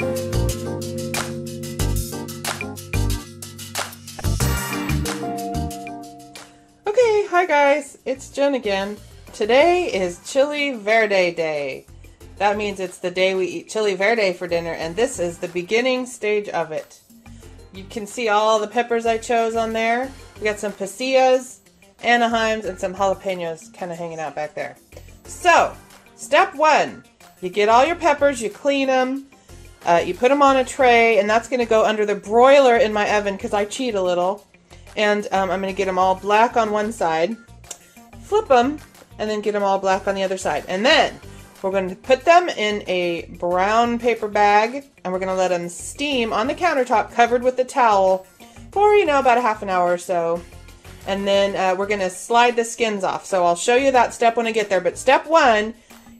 Okay, hi guys, it's Jen again. Today is Chile Verde Day. That means it's the day we eat Chile Verde for dinner, and this is the beginning stage of it. You can see all the peppers I chose on there. We got some pasillas, Anaheims, and some jalapenos kind of hanging out back there. So, step one, you get all your peppers, you clean them, you put them on a tray, and that's going to go under the broiler in my oven because I cheat a little. And I'm going to get them all black on one side, flip them, and then get them all black on the other side. And then we're going to put them in a brown paper bag, and we're going to let them steam on the countertop covered with the towel for, you know, about a half an hour or so. And then we're going to slide the skins off. So I'll show you that step when I get there. But step one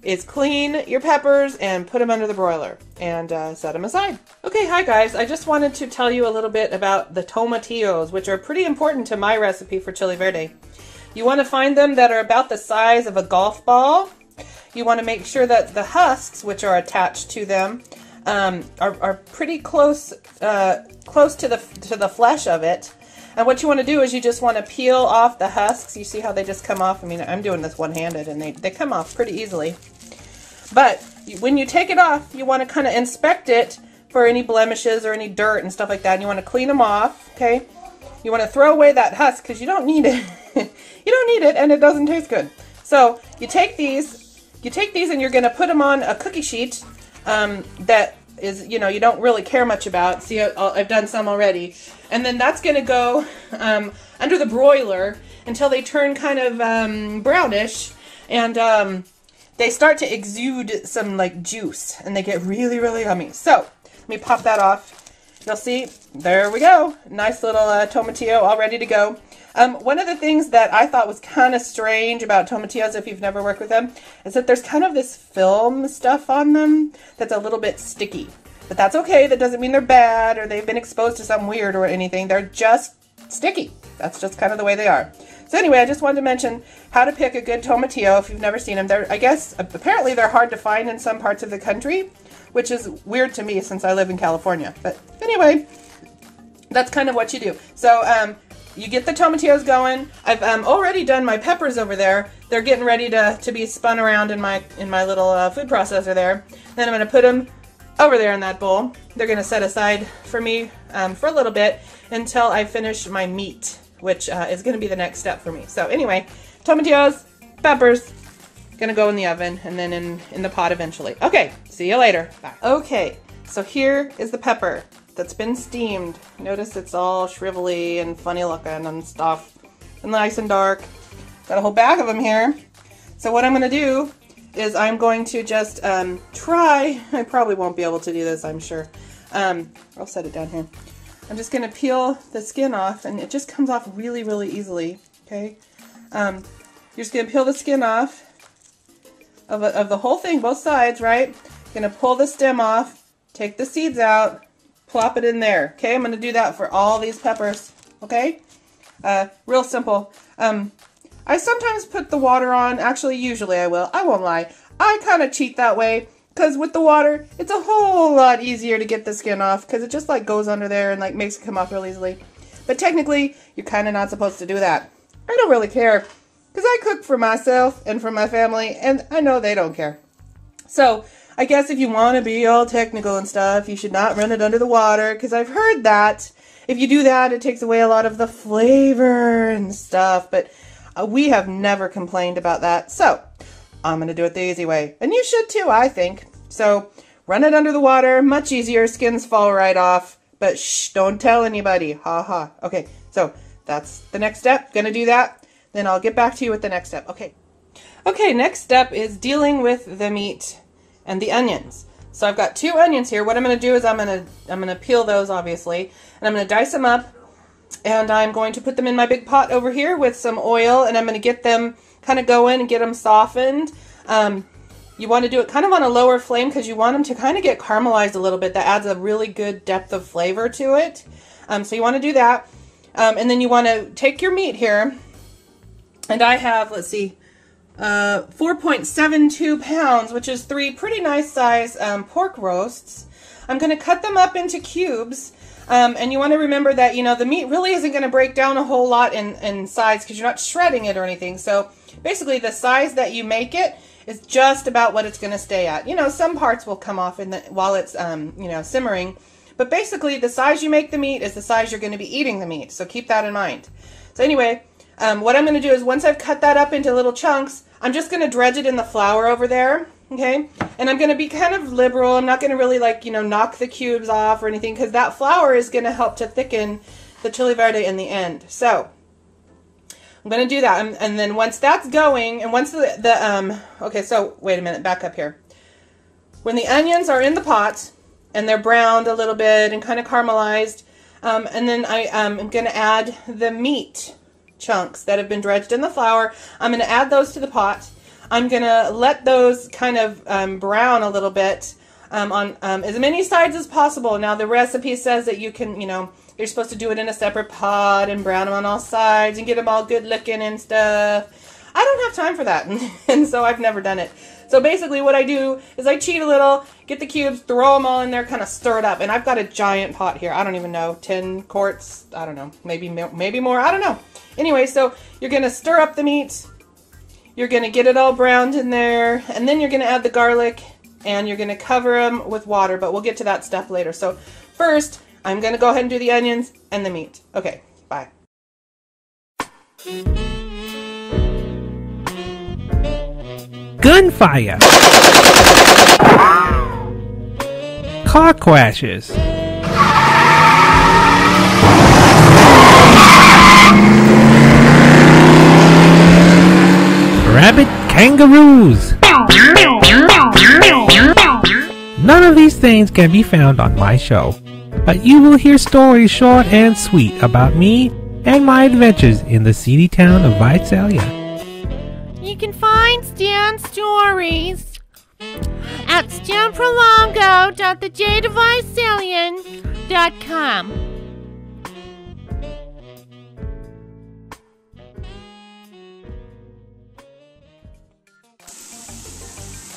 is clean your peppers and put them under the broiler and set them aside. Okay, hi guys. I just wanted to tell you a little bit about the tomatillos, which are pretty important to my recipe for Chile Verde. You want to find them that are about the size of a golf ball. You want to make sure that the husks, which are attached to them, are pretty close to the flesh of it. And what you want to do is you just want to peel off the husks. You see how they just come off? I mean, I'm doing this one-handed, and they come off pretty easily. But when you take it off, you want to kind of inspect it for any blemishes or any dirt and stuff like that. And you want to clean them off, okay? You want to throw away that husk because you don't need it. You don't need it, and it doesn't taste good. So you take these and you're going to put them on a cookie sheet that is, you know, you don't really care much about. See, I've done some already. And then that's going to go under the broiler until they turn kind of brownish, and they start to exude some like juice, and they get really, really yummy. So let me pop that off. You'll see, there we go. Nice little tomatillo all ready to go. One of the things that I thought was kind of strange about tomatillos, if you've never worked with them, is that there's kind of this film stuff on them that's a little bit sticky. But that's okay. That doesn't mean they're bad or they've been exposed to something weird or anything. They're just sticky. That's just kind of the way they are. So anyway, I just wanted to mention how to pick a good tomatillo if you've never seen them. I guess, apparently they're hard to find in some parts of the country, which is weird to me since I live in California. But anyway, that's kind of what you do. So, you get the tomatillos going. I've already done my peppers over there. They're getting ready to be spun around in my little food processor there. Then I'm going to put them over there in that bowl. They're going to set aside for me for a little bit until I finish my meat, which is going to be the next step for me. So anyway, tomatillos, peppers, going to go in the oven and then in the pot eventually. Okay, see you later. Bye. Okay, so here is the pepper that's been steamed. Notice it's all shrivelly and funny looking and stuff, and nice and dark. Got a whole bag of them here. So what I'm going to do is I'm going to just try. I probably won't be able to do this, I'm sure. I'll set it down here. I'm just going to peel the skin off, and it just comes off really, really easily. Okay, you're just going to peel the skin off of the whole thing, both sides, right? Going to pull the stem off, take the seeds out, plop it in there. Okay, I'm going to do that for all these peppers. Okay, real simple. I sometimes put the water on. Actually, usually I will. I won't lie. I kind of cheat that way because with the water, it's a whole lot easier to get the skin off because it just like goes under there and like makes it come off real easily. But technically, you're kind of not supposed to do that. I don't really care because I cook for myself and for my family, and I know they don't care. So I guess if you want to be all technical and stuff, you should not run it under the water, because I've heard that if you do that, it takes away a lot of the flavor and stuff, but we have never complained about that. So I'm going to do it the easy way, and you should too, I think. So run it under the water, much easier, skins fall right off, but shh, don't tell anybody, ha ha. Okay, so that's the next step. Gonna do that, then I'll get back to you with the next step. Okay, next step is dealing with the meat and the onions. So I've got 2 onions here. What I'm going to do is I'm going to peel those, obviously, and I'm going to dice them up, and I'm going to put them in my big pot over here with some oil, and I'm going to get them kind of going and get them softened. You want to do it kind of on a lower flame because you want them to kind of get caramelized a little bit. That adds a really good depth of flavor to it. So you want to do that. And then you want to take your meat here, and I have, let's see, 4.72 pounds, which is 3 pretty nice size pork roasts. I'm going to cut them up into cubes. And you want to remember that, you know, the meat really isn't going to break down a whole lot in size because you're not shredding it or anything. So basically the size that you make it is just about what it's going to stay at. You know, some parts will come off while it's, you know, simmering. But basically the size you make the meat is the size you're going to be eating the meat. So keep that in mind. So anyway, what I'm going to do is once I've cut that up into little chunks, I'm just going to dredge it in the flour over there. Okay, and I'm going to be kind of liberal. I'm not going to really, like, you know, knock the cubes off or anything because that flour is going to help to thicken the chili verde in the end. So I'm going to do that, and then once that's going, and once okay, so wait a minute, back up here. When the onions are in the pot and they're browned a little bit and kind of caramelized, and then I'm going to add the meat chunks that have been dredged in the flour. I'm going to add those to the pot. I'm going to let those kind of brown a little bit on as many sides as possible. Now, the recipe says that you can, you know, you're supposed to do it in a separate pot and brown them on all sides and get them all good looking and stuff. I don't have time for that, and so I've never done it. So basically what I do is I cheat a little, get the cubes, throw them all in there, kind of stir it up. And I've got a giant pot here. I don't even know, 10 quarts, I don't know, maybe more, I don't know. Anyway, so you're going to stir up the meat. You're going to get it all browned in there, and then you're going to add the garlic, and you're going to cover them with water, but we'll get to that step later. So first, I'm going to go ahead and do the onions and the meat. Okay, bye. Gunfire. Car crashes. Rabbit kangaroos. None of these things can be found on my show, but you will hear stories short and sweet about me and my adventures in the seedy town of Visalia. You can find Stan's stories at stanprolongo.thejadavisalian.com.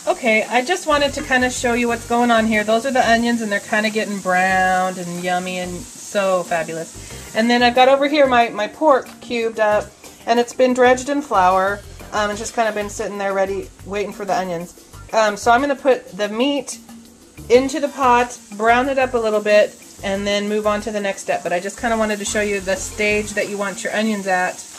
Okay, I just wanted to kind of show you what's going on here. Those are the onions, and they're kind of getting browned and yummy and so fabulous. And then I've got over here my pork cubed up, and it's been dredged in flour. It's just kind of been sitting there ready, waiting for the onions. So I'm going to put the meat into the pot, brown it up a little bit, and then move on to the next step. But I just kind of wanted to show you the stage that you want your onions at.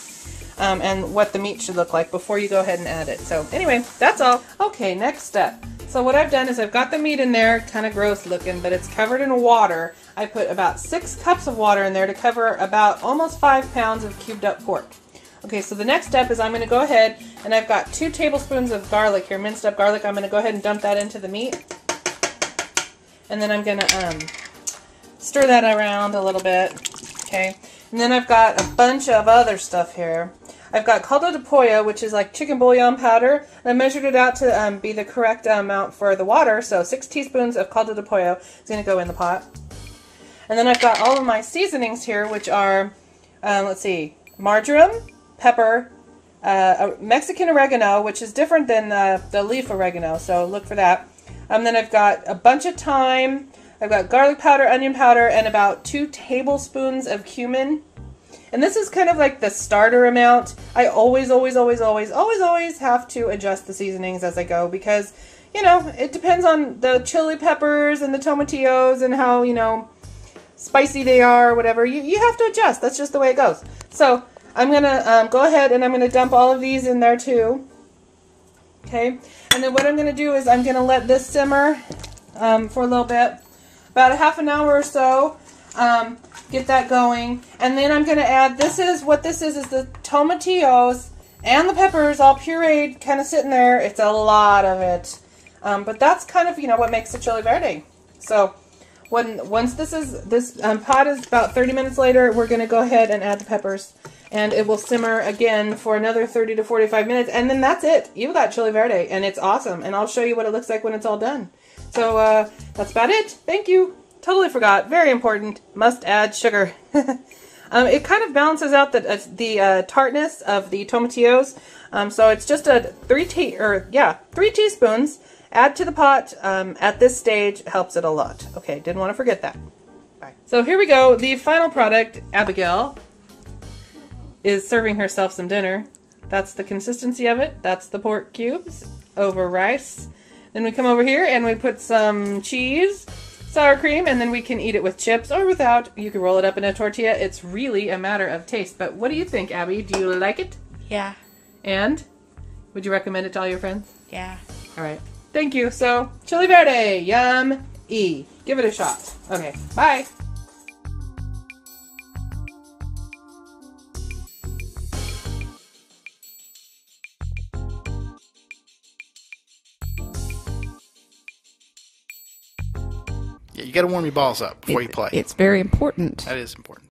And what the meat should look like before you go ahead and add it. So anyway, that's all. Okay, next step. So what I've done is I've got the meat in there, kind of gross looking, but it's covered in water. I put about 6 cups of water in there to cover about almost 5 pounds of cubed up pork. Okay, so the next step is I'm going to go ahead, and I've got 2 tablespoons of garlic here, minced up garlic. I'm going to go ahead and dump that into the meat. And then I'm going to stir that around a little bit. Okay, and then I've got a bunch of other stuff here. I've got caldo de pollo, which is like chicken bouillon powder, and I measured it out to be the correct amount for the water, so 6 teaspoons of caldo de pollo is going to go in the pot. And then I've got all of my seasonings here, which are, let's see, marjoram, pepper, Mexican oregano, which is different than the leaf oregano, so look for that. Then I've got a bunch of thyme, I've got garlic powder, onion powder, and about 2 tablespoons of cumin. And this is kind of like the starter amount. I always have to adjust the seasonings as I go because, you know, it depends on the chili peppers and the tomatillos and how, you know, spicy they are or whatever. You have to adjust. That's just the way it goes. So I'm going to go ahead and I'm going to dump all of these in there too. Okay. And then what I'm going to do is I'm going to let this simmer for a little bit. About a half an hour or so. Get that going, and then I'm going to add, this is the tomatillos and the peppers all pureed, kind of sitting there. It's a lot of it, but that's kind of, you know, what makes the chili verde. So once this pot is about 30 minutes later, we're going to go ahead and add the peppers, and it will simmer again for another 30 to 45 minutes, and then that's it. You've got chili verde, and it's awesome, and I'll show you what it looks like when it's all done. So that's about it. Thank you. Totally forgot. Very important. Must add sugar. It kind of balances out the tartness of the tomatillos. So it's just a 3 teaspoons. Add to the pot at this stage. Helps it a lot. Okay, didn't want to forget that. Right. So here we go. The final product, Abigail is serving herself some dinner. That's the consistency of it. That's the pork cubes over rice. Then we come over here and we put some cheese, sour cream, and then we can eat it with chips or without. You can roll it up in a tortilla. It's really a matter of taste. But what do you think, Abby? Do you like it? Yeah. And would you recommend it to all your friends? Yeah. All right. Thank you. So, Chile Verde, yum-y. Give it a shot. Okay, bye. Yeah, you got to warm your balls up before you play. It's very important. That is important.